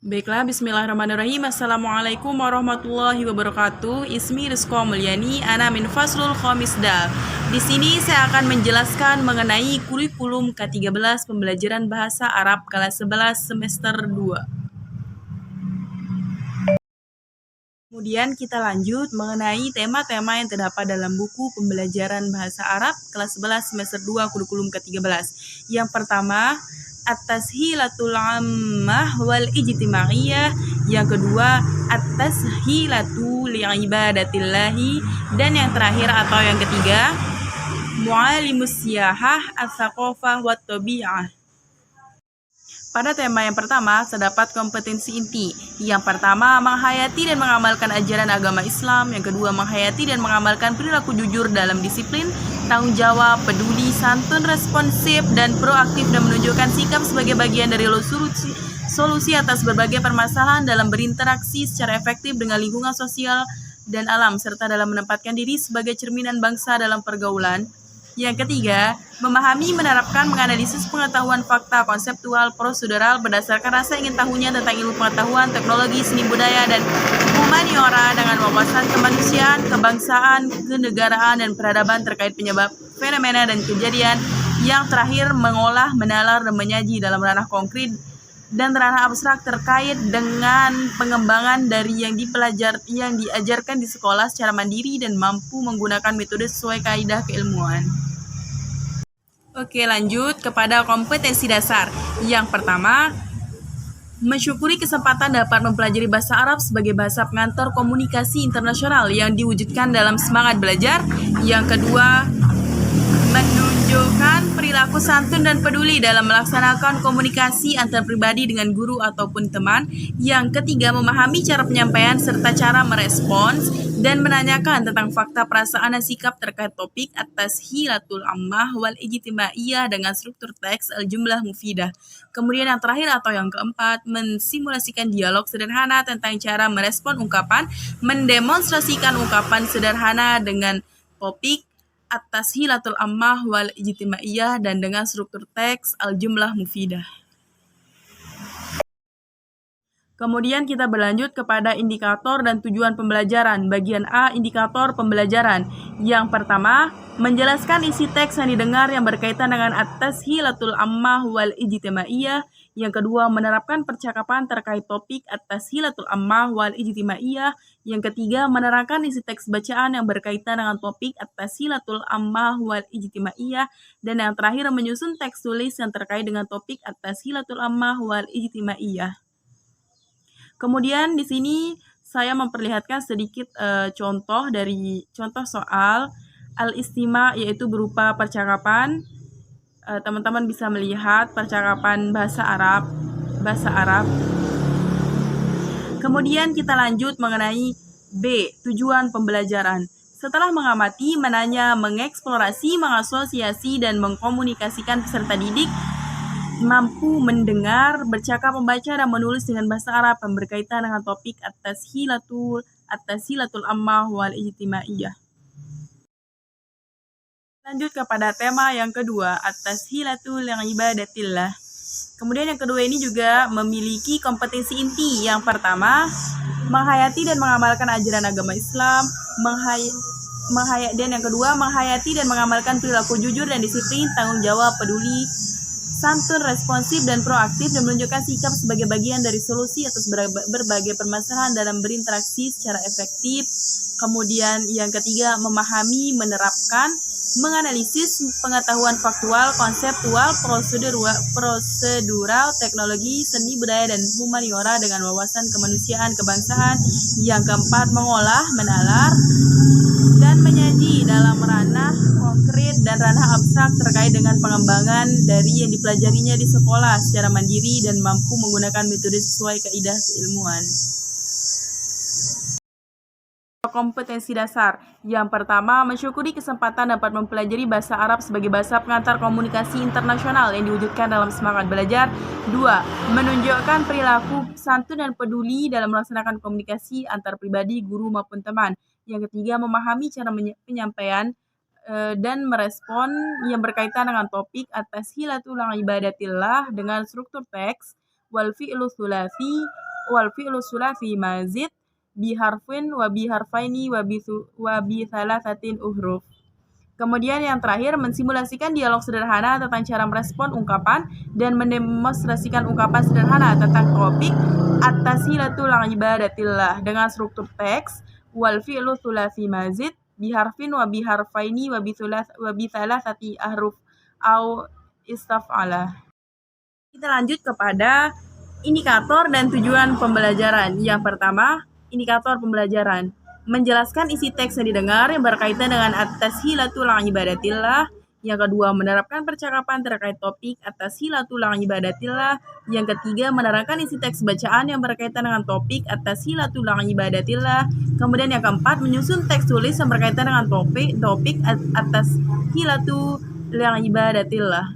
Baiklah, bismillahirrahmanirrahim. Assalamualaikum warahmatullahi wabarakatuh. Ismi Rizko Mulyani, ana min Faslul Khamis Dal. Di sini saya akan menjelaskan mengenai kurikulum K13 pembelajaran bahasa Arab kelas 11 semester 2. Kemudian kita lanjut mengenai tema-tema yang terdapat dalam buku pembelajaran bahasa Arab kelas 11 semester 2 kurikulum K13. Yang pertama, at-tashilatul ammah wal ijtimaiyah. Yang kedua, at-tashilatu li'ibadatillahi. Dan yang terakhir atau yang ketiga, mu'alimus siyahah as-saqafah wat tabi'ah. Pada tema yang pertama, terdapat kompetensi inti. Yang pertama, menghayati dan mengamalkan ajaran agama Islam. Yang kedua, menghayati dan mengamalkan perilaku jujur dalam disiplin, tanggung jawab, peduli, santun, responsif, dan proaktif, dan menunjukkan sikap sebagai bagian dari solusi atas berbagai permasalahan dalam berinteraksi secara efektif dengan lingkungan sosial dan alam, serta dalam menempatkan diri sebagai cerminan bangsa dalam pergaulan. Yang ketiga, memahami, menerapkan, menganalisis pengetahuan fakta konseptual prosedural berdasarkan rasa ingin tahunya tentang ilmu pengetahuan, teknologi, seni budaya, dan humaniora dengan wawasan kemanusiaan, kebangsaan, kenegaraan, dan peradaban terkait penyebab, fenomena, dan kejadian. Yang terakhir, mengolah, menalar, dan menyaji dalam ranah konkret dan ranah abstrak terkait dengan pengembangan dari yang diajarkan di sekolah secara mandiri dan mampu menggunakan metode sesuai kaidah keilmuan. Oke, lanjut kepada kompetensi dasar. Yang pertama, mensyukuri kesempatan dapat mempelajari bahasa Arab sebagai bahasa pengantar komunikasi internasional yang diwujudkan dalam semangat belajar. Yang kedua, menunjukkan perilaku santun dan peduli dalam melaksanakan komunikasi antar pribadi dengan guru ataupun teman. Yang ketiga, memahami cara penyampaian serta cara merespons dan menanyakan tentang fakta, perasaan, dan sikap terkait topik atas hilatul ammah wal ijtimaiyah dengan struktur teks al-jumlah mufidah. Kemudian yang terakhir atau yang keempat, mensimulasikan dialog sederhana tentang cara merespon ungkapan, mendemonstrasikan ungkapan sederhana dengan topik atas hilatul ammah wal ijtimaiyah dan dengan struktur teks al-jumlah mufidah. Kemudian kita berlanjut kepada indikator dan tujuan pembelajaran. Bagian A, indikator pembelajaran. Yang pertama, menjelaskan isi teks yang didengar yang berkaitan dengan at-tashilatul ammah wal ijtimaiyah. Yang kedua, menerapkan percakapan terkait topik at-tashilatul ammah wal ijtimaiyah. Yang ketiga, menerangkan isi teks bacaan yang berkaitan dengan topik at-tashilatul ammah wal ijtimaiyah. Dan yang terakhir, menyusun teks tulis yang terkait dengan topik at-tashilatul ammah wal ijtimaiyah. Kemudian di sini saya memperlihatkan sedikit contoh soal al-istima, yaitu berupa percakapan. Teman-teman bisa melihat percakapan bahasa Arab. Kemudian kita lanjut mengenai B, tujuan pembelajaran. Setelah mengamati, menanya, mengeksplorasi, mengasosiasi, dan mengkomunikasikan peserta didik mampu mendengar, bercakap, membaca, dan menulis dengan bahasa Arab yang berkaitan dengan topik at-tashilatul ammah wal ijtimaiyah. Lanjut kepada tema yang kedua, at-tashilatul li'ibadatillah. Kemudian yang kedua ini juga memiliki kompetensi inti. Yang pertama, menghayati dan mengamalkan ajaran agama Islam. Dan yang kedua, menghayati dan mengamalkan perilaku jujur dan disiplin, tanggung jawab, peduli, santun, responsif, dan proaktif, dan menunjukkan sikap sebagai bagian dari solusi atas berbagai permasalahan dalam berinteraksi secara efektif. Kemudian yang ketiga, memahami, menerapkan, menganalisis pengetahuan faktual, konseptual, prosedural, teknologi, seni budaya, dan humaniora dengan wawasan kemanusiaan, kebangsaan. Yang keempat, mengolah, menalar, dan menyaji dalam ranah konkret dan ranah abstrak terkait dengan pengembangan dari yang dipelajarinya di sekolah secara mandiri dan mampu menggunakan metode sesuai kaidah keilmuan. Kompetensi dasar. Yang pertama, mensyukuri kesempatan dapat mempelajari bahasa Arab sebagai bahasa pengantar komunikasi internasional yang diwujudkan dalam semangat belajar. 2. Menunjukkan perilaku santun dan peduli dalam melaksanakan komunikasi antar pribadi, guru maupun teman. Yang ketiga, memahami cara penyampaian dan merespon yang berkaitan dengan topik at-tashilatul ibadatillah dengan struktur teks wal fi'lu tsulasi wal fi'lu sulafi mazid biharfin wa biharfaini wa bi thalathatin uhruf. Kemudian yang terakhir, mensimulasikan dialog sederhana tentang cara merespon ungkapan dan mendemonstrasikan ungkapan sederhana tentang topik at-tashilatul ibadatillah dengan struktur teks wal fi'lu thulathi mazid biharfin wa biharfaini wa bi thalathati ahruf au istaf'ala. Kita lanjut kepada indikator dan tujuan pembelajaran. Yang pertama, indikator pembelajaran. Menjelaskan isi teks yang didengar yang berkaitan dengan at-tashilatul ibadatillah. Yang kedua, menerapkan percakapan terkait topik at-tashilatul ibadatillah. Yang ketiga, menerangkan isi teks bacaan yang berkaitan dengan topik at-tashilatul ibadatillah. Kemudian yang keempat, menyusun teks tulis yang berkaitan dengan topik at-tashilatul ibadatillah.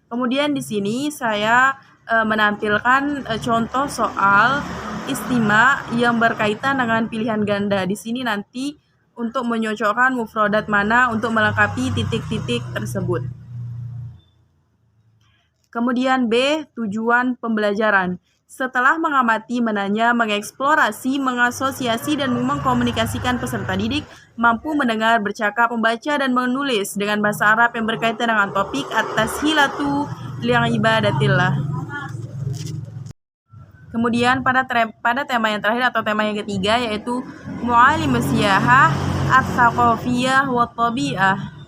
Kemudian di sini saya menampilkan contoh soal istima yang berkaitan dengan pilihan ganda. Di sini nanti untuk menyocokkan mufradat mana untuk melengkapi titik-titik tersebut. Kemudian B, tujuan pembelajaran. Setelah mengamati, menanya, mengeksplorasi, mengasosiasi, dan mengkomunikasikan peserta didik mampu mendengar, bercakap, membaca, dan menulis dengan bahasa Arab yang berkaitan dengan topik at-tashilatu li'ibadatillah. Kemudian pada tema yang terakhir atau tema yang ketiga yaitu mu'alimus siyahah ats-tsaqafiyah wa tabi'ah.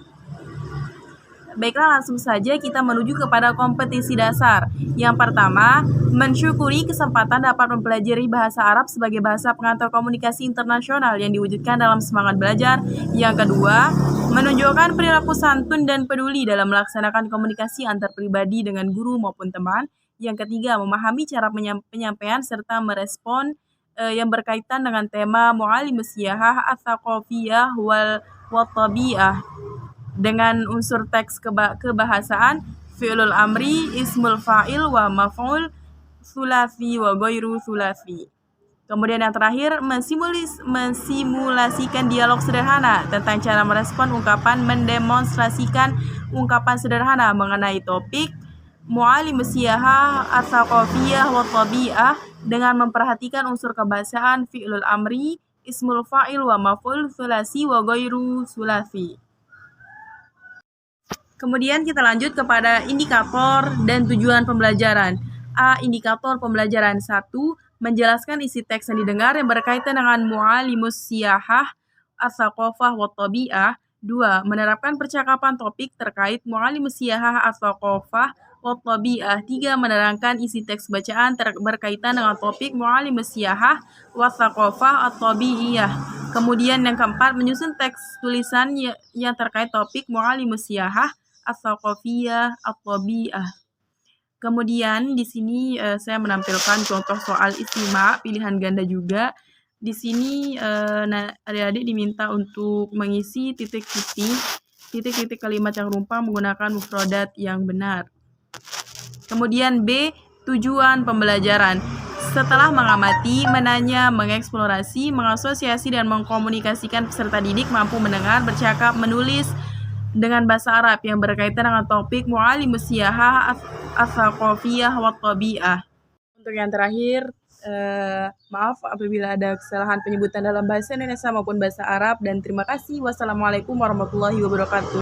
Baiklah, langsung saja kita menuju kepada kompetisi dasar. Yang pertama, mensyukuri kesempatan dapat mempelajari bahasa Arab sebagai bahasa pengantar komunikasi internasional yang diwujudkan dalam semangat belajar. Yang kedua, menunjukkan perilaku santun dan peduli dalam melaksanakan komunikasi antar pribadi dengan guru maupun teman. Yang ketiga, memahami cara penyampaian serta merespon yang berkaitan dengan tema mu'alimus siyahah ats-tsaqafiyah wa tabi'ah dengan unsur teks kebahasaan fi'lul amri, ismul fa'il wa maf'ul, sulafi wa ghairu sulafi. Kemudian yang terakhir, mensimulasikan dialog sederhana tentang cara merespon ungkapan, mendemonstrasikan ungkapan sederhana mengenai topik mu'alimus siyahah ats-tsaqafiyah wa tabi'ah dengan memperhatikan unsur kebahasaan fi'lul amri, ismul fa'il wa maf'ul, sulasi wa ghairu sulafi. Kemudian kita lanjut kepada indikator dan tujuan pembelajaran. A. Indikator pembelajaran. 1. Menjelaskan isi teks yang didengar yang berkaitan dengan mu'alimus siyahah ats-tsaqafah wa tabi'ah. 2. Menerapkan percakapan topik terkait mu'alimus siyahah ats-tsaqafah wa tabi'ah. 3. Menerangkan isi teks bacaan berkaitan dengan topik mu'alimus siyahah wa tsaqafah at-tabi'iyah. Kemudian yang keempat, menyusun teks tulisan yang terkait topik mu'alimus siyahah ats-tsaqafiyah at-tabi'ah. Kemudian di sini saya menampilkan contoh soal istima pilihan ganda juga. Di sini adik-adik diminta untuk mengisi titik-titik kalimat yang rumpang menggunakan mufradat yang benar. Kemudian B, tujuan pembelajaran. Setelah mengamati, menanya, mengeksplorasi, mengasosiasi, dan mengkomunikasikan peserta didik mampu mendengar, bercakap, menulis dengan bahasa Arab yang berkaitan dengan topik mu'alimus siyahah ats-tsaqafiyah wa tabi'ah. Untuk yang terakhir, maaf apabila ada kesalahan penyebutan dalam bahasa Indonesia maupun bahasa Arab, dan terima kasih. Wassalamualaikum warahmatullahi wabarakatuh.